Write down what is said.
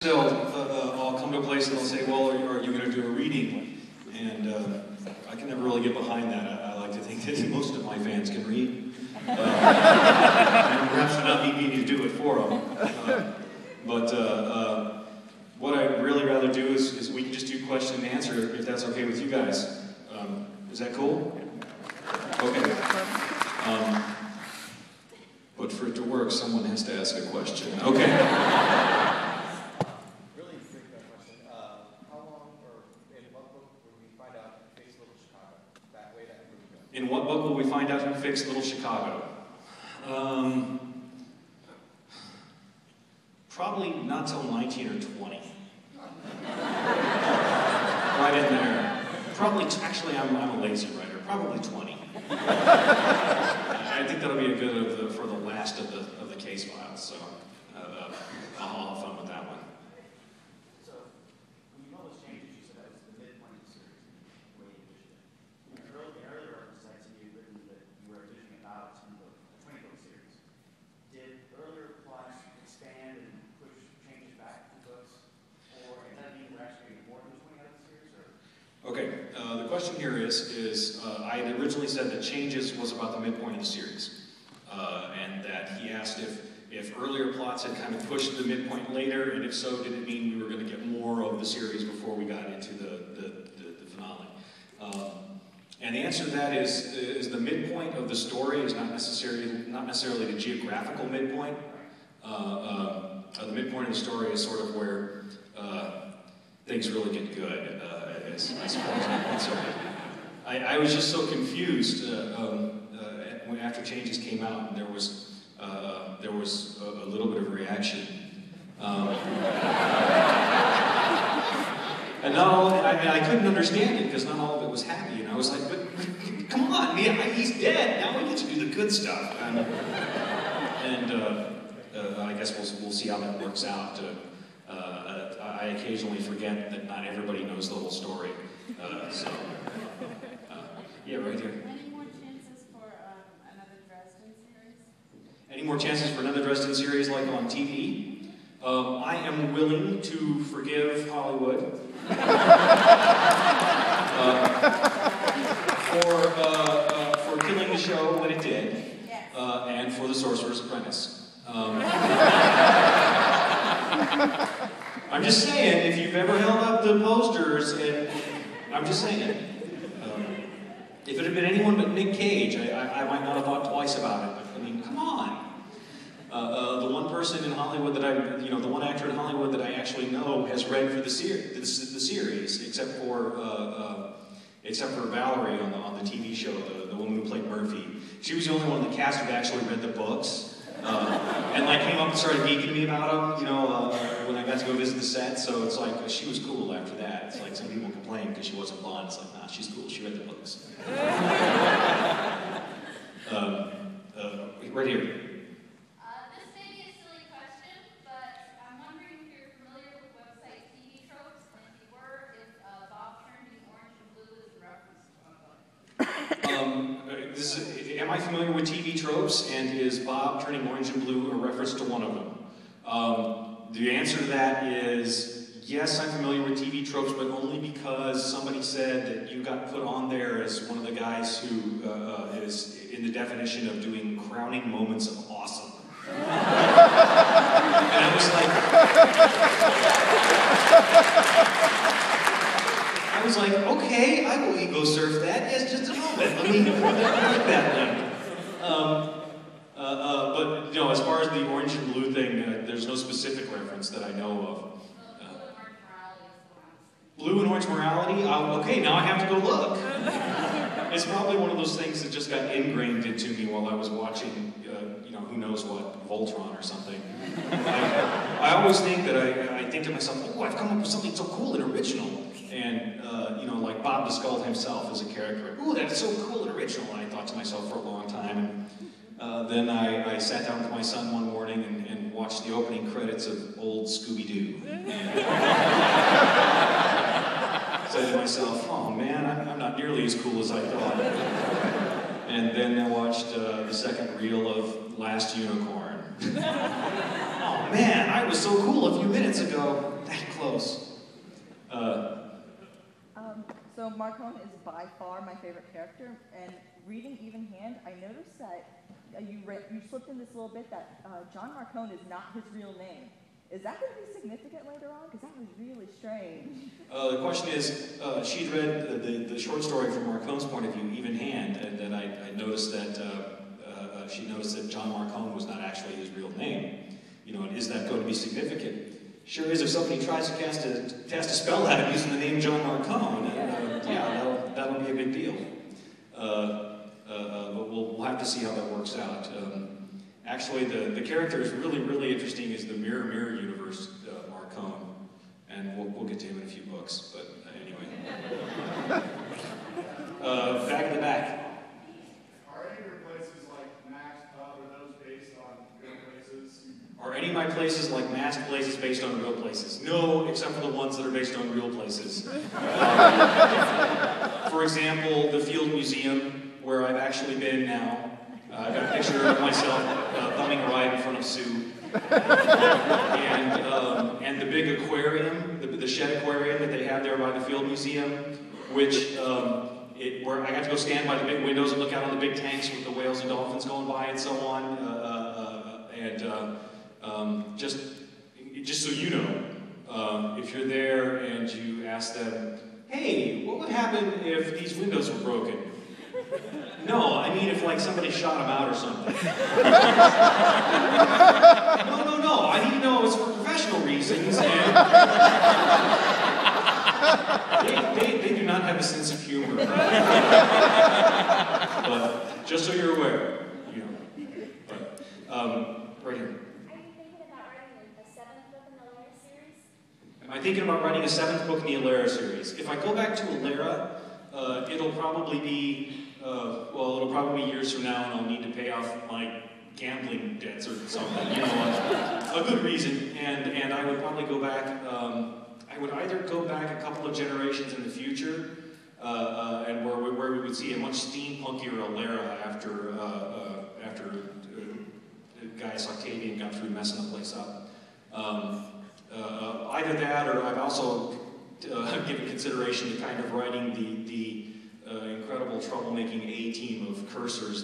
They'll all come to a place and they'll say, well, are you going to do a reading? And I can never really get behind that. I like to think that most of my fans can read. And perhaps not me needing to do it for them. But what I'd really rather do is we can just do question and answer if that's okay with you guys. Is that cool? Okay. But for it to work, someone has to ask a question. Okay. In what book will we find out who fixed Little Chicago? Probably not till 19 or 20. Right in there. Probably, actually, I'm a lazy writer. Probably 20. I think that'll be a good for the last of the case files. So I'll have fun with that one. So when you know those changes, you said that was the midpoint of the series, the way you envisioned it. Earlier references you written that you were envisioning about in the 20-book series. Did earlier plots expand and push changes back to books, or does that mean we're actually getting more than 20 out of the series? Or? Okay, the question here is I had originally said that changes was about the midpoint of the series, and that he asked if earlier plots had kind of pushed the midpoint later, and if so, did it mean we were going to get more of the series before we got into the finale? And the answer to that is the midpoint of the story is not necessarily the geographical midpoint. The midpoint of the story is sort of where things really get good, I suppose. So I was just so confused after changes came out, and there was a little bit of reaction. And not all, I couldn't understand it because not all of it was happy, and I was like, but come on, man, he's dead. Now we get to do the good stuff. And I guess we'll see how that works out. I occasionally forget that not everybody knows the whole story. Yeah, right here. Any more chances for another Dresden series? Any more chances for another Dresden series like on TV? I am willing to forgive Hollywood for killing the show when it did, yes. And for The Sorcerer's Apprentice. I'm just saying, if you've ever held up the posters, and I'm just saying, if it had been anyone but Nick Cage, I might not have thought twice about it. But I mean, come on. The one person in Hollywood that the one actor in Hollywood that I actually know has read for the series, except for Valerie on the TV show, the woman who played Murphy. She was the only one in the cast who actually read the books. And like came up and started geeking me about them, when I got to go visit the set. So it's like she was cool after that. It's like some people complain because she wasn't blonde. It's like, nah, she's cool. She read the books. Right here. This may be a silly question, but I'm wondering if you're familiar with website TV Tropes, and if you were, if Bob turning orange and blue is a reference to one of them. Am I familiar with TV tropes, and is Bob turning orange and blue a reference to one of them? The answer to that is yes, I'm familiar with TV tropes, but only because somebody said that you got put on there as one of the guys who is in the definition of doing crowning moments of awesome. And I was like, okay, I will ego surf that. Yes, just a moment. Let me make that link. But as far as the orange and blue thing, there's no specific reference that I know of. Blue and orange morality? Okay, now I have to go look. It's probably one of those things that just got ingrained into me while I was watching, who knows what, Voltron or something. I always think that I think to myself, oh, I've come up with something so cool and original. And, like Bob Duskull himself as a character. Ooh, that's so cool and original. And I thought to myself for a long time. And then I sat down with my son one morning and watched the opening credits of old Scooby-Doo. Said to myself, oh man, I'm not nearly as cool as I thought. And then I watched the second reel of Last Unicorn. Oh man, I was so cool a few minutes ago. So Marcone is by far my favorite character, and reading Even Hand, I noticed that you slipped in this little bit that John Marcone is not his real name. Is that going to be significant later on? Because that was really strange. The question is, she'd read the short story from Marcone's point of view, Even Hand, and then I noticed that she noticed that John Marcone was not actually his real name. You know, is that going to be significant? Sure is if somebody tries to cast a spell at him using the name John Marcone, yeah, that'll be a big deal. But we'll have to see how that works out. Actually, the character is really interesting is the Mirror Universe Marcone, and we'll get to him in a few books. But anyway, back in the back. Are any of your places like Max Pub or those based on real places? Are any of my places like masked places based on real places? No, except for the ones that are based on real places. For example, the Field Museum, where I've actually been now. I've got a picture of myself thumbing a ride in front of Sue. And the big aquarium, the shed aquarium that they have there by the Field Museum, which where I got to go stand by the big windows and look out on the big tanks with the whales and dolphins going by and so on. Just so you know, if you're there and you ask them, hey, what would happen if these windows were broken? No, I mean if like somebody shot them out or something. No, I need to know it's for professional reasons, and they do not have a sense of humor. But just so you're aware, you know. But, right here. Am I thinking about writing a 7th book in the Alera series? If I go back to Alera, it'll probably be it'll probably be years from now, and I'll need to pay off my gambling debts or something, you know, a good reason. And I would probably go back. I would either go back a couple of generations in the future, and where we would see a much steampunkier Alera after Gaius Octavian got through messing the place up. Either that, or I've also given consideration to kind of writing the incredible troublemaking A-team of cursors